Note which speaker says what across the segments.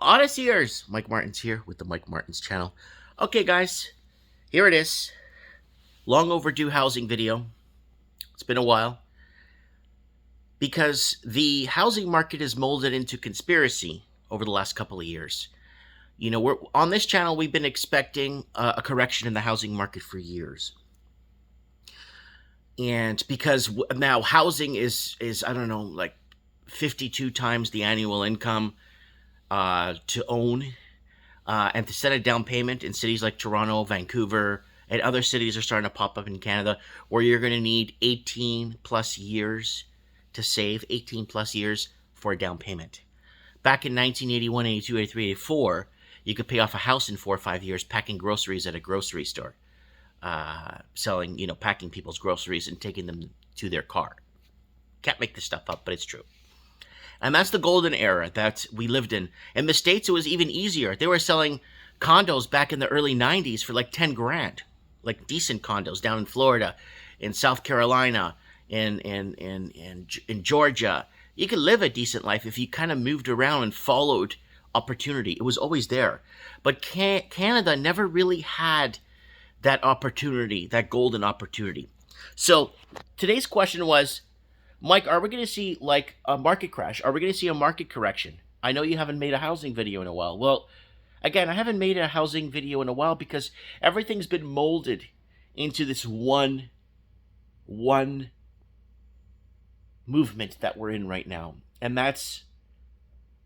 Speaker 1: Odysseers! Mike Martins here with the Mike Martins channel. Okay, guys, here it is. Long overdue housing video. It's been a while. Because the housing market is molded into conspiracy over the last couple of years. You know, we're on this channel, we've been expecting a correction in the housing market for years. And because now housing is I don't know, like 52 times the annual income to own and to set a down payment in cities like Toronto, Vancouver, and other cities are starting to pop up in Canada where you're going to need 18 plus years to save, 18 plus years for a down payment. Back in 1981, 82, 83, 84, you could pay off a house in 4 or 5 years packing groceries at a grocery store, selling, packing people's groceries and taking them to their car. Can't make this stuff up, but it's true. And that's the golden era that we lived in. In the States, it was even easier. They were selling condos back in the early 90s for like 10 grand. Like decent condos down in Florida, in South Carolina, in Georgia. You could live a decent life if you kind of moved around and followed opportunity. It was always there. But Canada never really had that opportunity, that golden opportunity. So today's question was, Mike, are we going to see like a market crash? Are we going to see a market correction? I know you haven't made a housing video in a while. Well, again, I haven't made a housing video in a while because everything's been molded into this one movement that we're in right now. And that's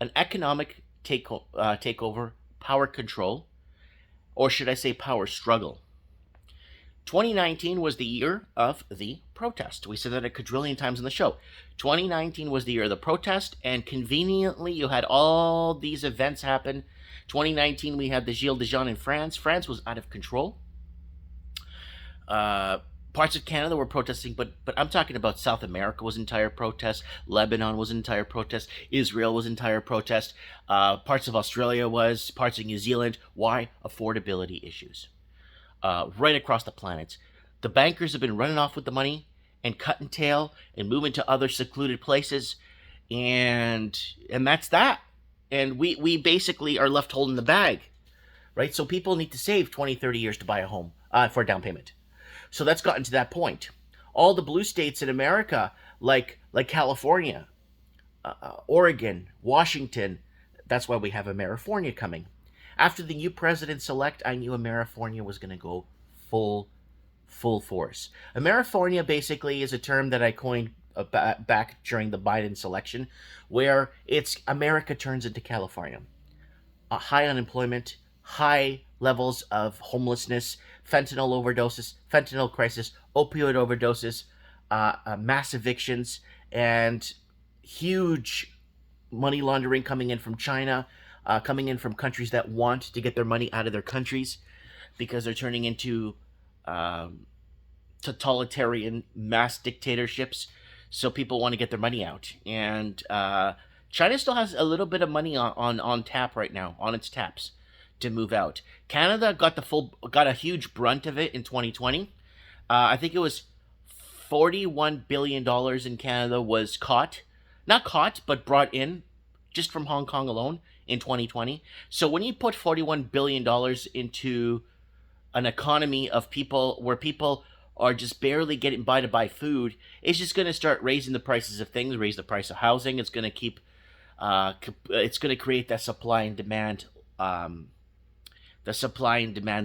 Speaker 1: an economic takeover, power control, or should I say power struggle. 2019 was the year of the protest. We said that a quadrillion times in the show. 2019 was the year of the protest, and conveniently, you had all these events happen. 2019, we had the Gilets Jaunes in France. France was out of control. Parts of Canada were protesting, but I'm talking about South America was entire protest. Lebanon was entire protest. Israel was entire protest. Parts of Australia was. Parts of New Zealand. Why? Affordability issues. Right across the planet. The bankers have been running off with the money and cutting tail and moving to other secluded places, and that's that. And we basically are left holding the bag, right? So people need to save 20, 30 years to buy a home for a down payment. So that's gotten to that point. All the blue states in America, like California, Oregon, Washington, that's why we have AmeriFornia coming. After the new president-elect, I knew AmeriFornia was going to go full force. AmeriFornia basically is a term that I coined back during the Biden selection, where it's America turns into California. High unemployment, high levels of homelessness, fentanyl overdoses, fentanyl crisis, opioid overdoses, mass evictions, and huge money laundering coming in from China, coming in from countries that want to get their money out of their countries because they're turning into totalitarian mass dictatorships. So people want to get their money out. And China still has a little bit of money on tap right now, on its taps to move out. Canada got a huge brunt of it in 2020. I think it was $41 billion in Canada was not caught, but brought in just from Hong Kong alone in 2020. So when you put $41 billion into an economy of people where people are just barely getting by to buy food, it's just going to start raising the prices of things, raise the price of housing. It's going to it's going to create that supply and demand,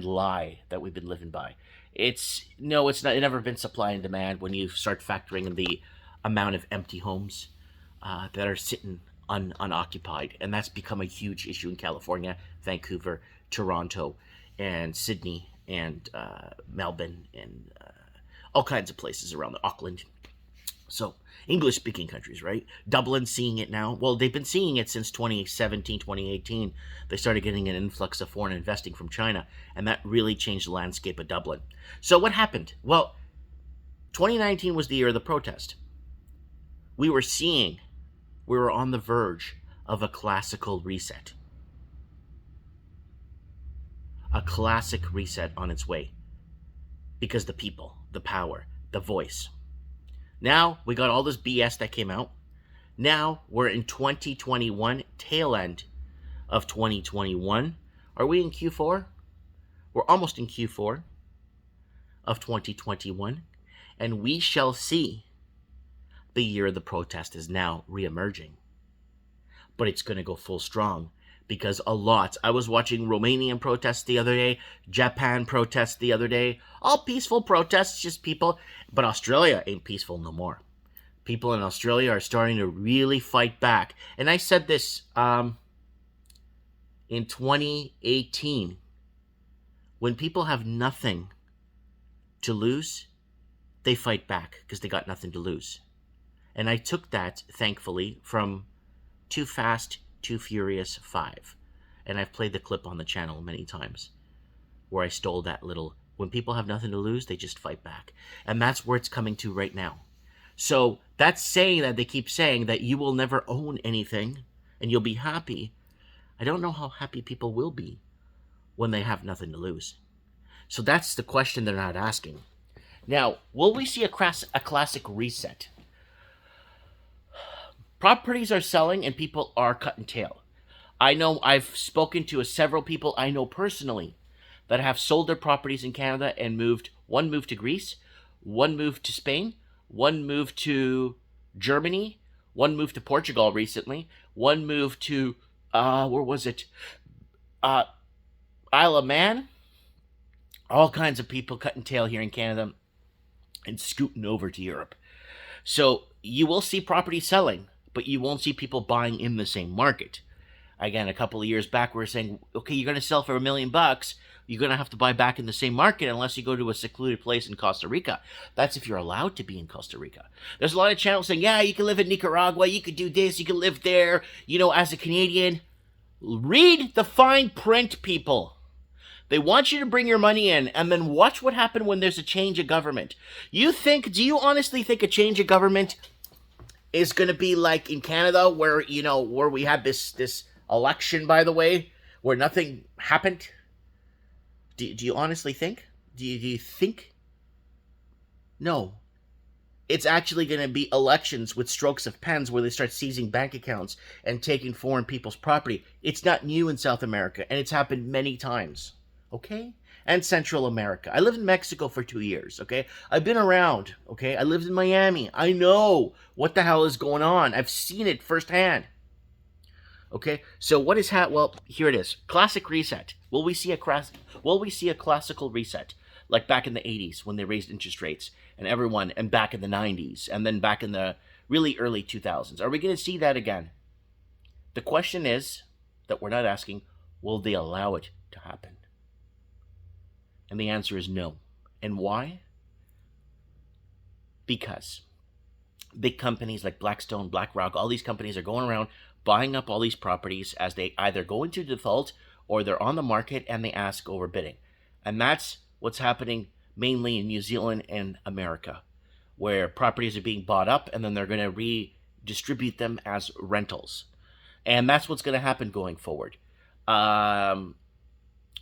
Speaker 1: lie that we've been living by. It's never been supply and demand when you start factoring in the amount of empty homes that are sitting unoccupied, and that's become a huge issue in California, Vancouver, Toronto, and Sydney, and Melbourne, and all kinds of places around Auckland. So English-speaking countries, right? Dublin's seeing it now. Well, they've been seeing it since 2017, 2018. They started getting an influx of foreign investing from China, and that really changed the landscape of Dublin. So what happened? Well, 2019 was the year of the protest. We were on the verge of a classical reset. A classic reset on its way. Because the people, the power, the voice. Now, we got all this BS that came out. Now, we're in 2021, tail end of 2021. Are we in Q4? We're almost in Q4 of 2021, and we shall see. The year of the protest is now re-emerging, but it's going to go full strong because I was watching Romanian protests the other day, Japan protests the other day, all peaceful protests, just people, but Australia ain't peaceful no more. People in Australia are starting to really fight back. And I said this in 2018, when people have nothing to lose, they fight back because they got nothing to lose. And I took that, thankfully, from Too Fast, Too Furious 5. And I've played the clip on the channel many times where I stole that little, when people have nothing to lose, they just fight back. And that's where it's coming to right now. So that's saying that they keep saying that you will never own anything and you'll be happy. I don't know how happy people will be when they have nothing to lose. So that's the question they're not asking. Now, will we see a classic reset? Properties are selling and people are cutting tail. I know I've spoken to several people I know personally that have sold their properties in Canada and moved. One moved to Greece, one moved to Spain, one moved to Germany, one moved to Portugal recently, one moved to, where was it? Isle of Man. All kinds of people cutting tail here in Canada and scooting over to Europe. So you will see property selling, but you won't see people buying in the same market. Again, a couple of years back, we were saying, okay, you're going to sell for $1 million. You're going to have to buy back in the same market unless you go to a secluded place in Costa Rica. That's if you're allowed to be in Costa Rica. There's a lot of channels saying, yeah, you can live in Nicaragua. You can do this. You can live there. You know, as a Canadian, read the fine print, people. They want you to bring your money in and then watch what happens when there's a change of government. Do you honestly think a change of government is going to be like in Canada where we had this election, by the way, where nothing happened? Do you honestly think? Do you think? No. It's actually going to be elections with strokes of pens where they start seizing bank accounts and taking foreign people's property. It's not new in South America, and it's happened many times. Okay? And Central America. I lived in Mexico for 2 years, okay? I've been around, okay? I lived in Miami. I know what the hell is going on. I've seen it firsthand. Okay? So what is well, here it is. Classic reset. Will we see a classical reset like back in the 80s when they raised interest rates and back in the 90s and then back in the really early 2000s? Are we going to see that again? The question is that we're not asking, will they allow it to happen? And the answer is no. And why? Because big companies like Blackstone, BlackRock, all these companies are going around buying up all these properties as they either go into default or they're on the market and they ask overbidding. And that's what's happening mainly in New Zealand and America, where properties are being bought up and then they're going to redistribute them as rentals. And that's what's going to happen going forward.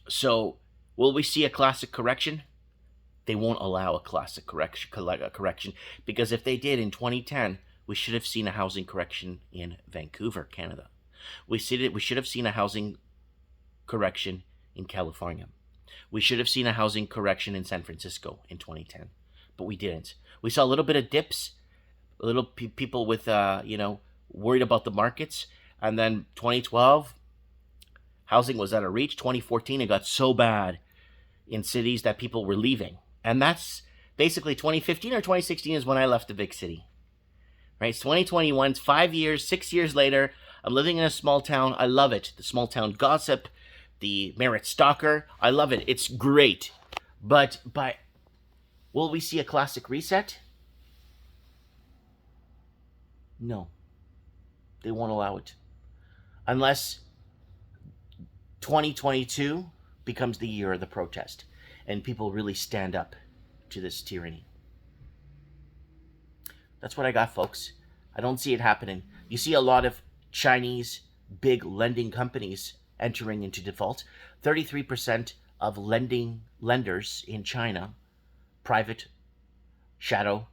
Speaker 1: So will we see a classic correction? They won't allow a classic correction because if they did in 2010, we should have seen a housing correction in Vancouver, Canada. We should have seen a housing correction in California. We should have seen a housing correction in San Francisco in 2010, but we didn't. We saw a little bit of dips, a little people with, worried about the markets. And then 2012, housing was out of reach. 2014, it got so bad in cities that people were leaving. And that's basically 2015 or 2016 is when I left the big city. Right? It's 2021, it's 5 years, 6 years later. I'm living in a small town. I love it. The small town gossip, the merit stalker. I love it. It's great. But will we see a classic reset? No. They won't allow it. Unless 2022 becomes the year of the protest and people really stand up to this tyranny. That's what I got, folks. I don't see it happening. You see a lot of Chinese big lending companies entering into default. 33% of lenders in China, private, shadow,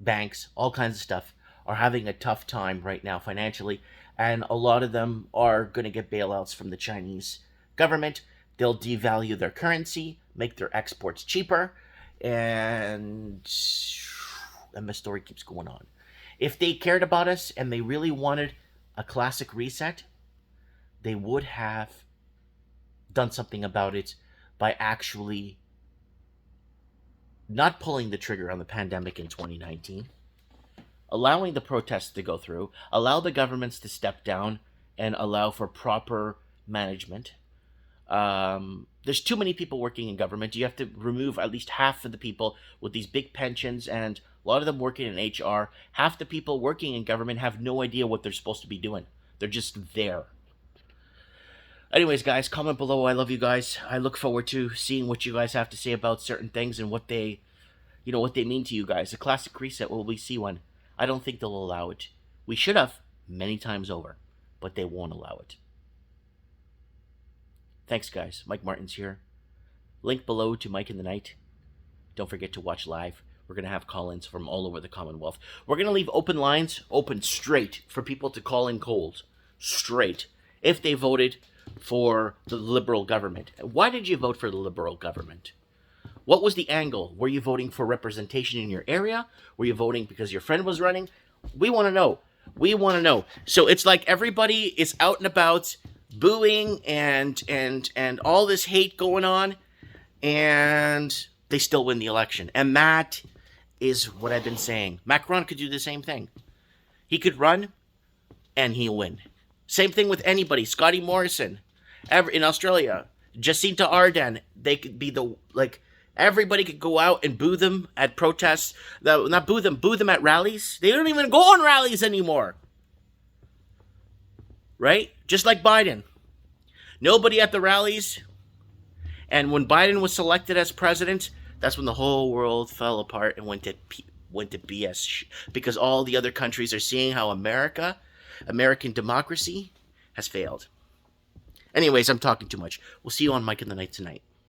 Speaker 1: banks, all kinds of stuff, are having a tough time right now financially. and a lot of them are going to get bailouts from the Chinese government. They'll devalue their currency, make their exports cheaper, and the story keeps going on. If they cared about us and they really wanted a classic reset, they would have done something about it by actually not pulling the trigger on the pandemic in 2019, allowing the protests to go through, allow the governments to step down and allow for proper management. There's too many people working in government. You have to remove at least half of the people with these big pensions, and a lot of them working in HR. Half the people working in government have no idea what they're supposed to be doing. They're just there. Anyways, guys, comment below. I love you guys. I look forward to seeing what you guys have to say about certain things and what they mean to you guys. A classic reset, will we see one? I don't think they'll allow it. We should have many times over, but they won't allow it. Thanks, guys. Mike Martin's here. Link below to Mike in the Night. Don't forget to watch live. We're going to have call-ins from all over the Commonwealth. We're going to leave open lines open straight for people to call in cold. Straight. If they voted for the Liberal government. Why did you vote for the Liberal government? What was the angle? Were you voting for representation in your area? Were you voting because your friend was running? We want to know. We want to know. So it's like everybody is out and about booing and all this hate going on, and they still win the election. And that is what I've been saying. Macron could do the same thing. He could run and he'll win. Same thing with anybody. Scotty Morrison in Australia, Jacinta Ardern. They could be everybody could go out and boo them at protests. Not boo them at rallies. They don't even go on rallies anymore. Right? Just like Biden. Nobody at the rallies. And when Biden was selected as president, that's when the whole world fell apart and went to BS. Because all the other countries are seeing how American democracy has failed. Anyways, I'm talking too much. We'll see you on Mike in the Night tonight.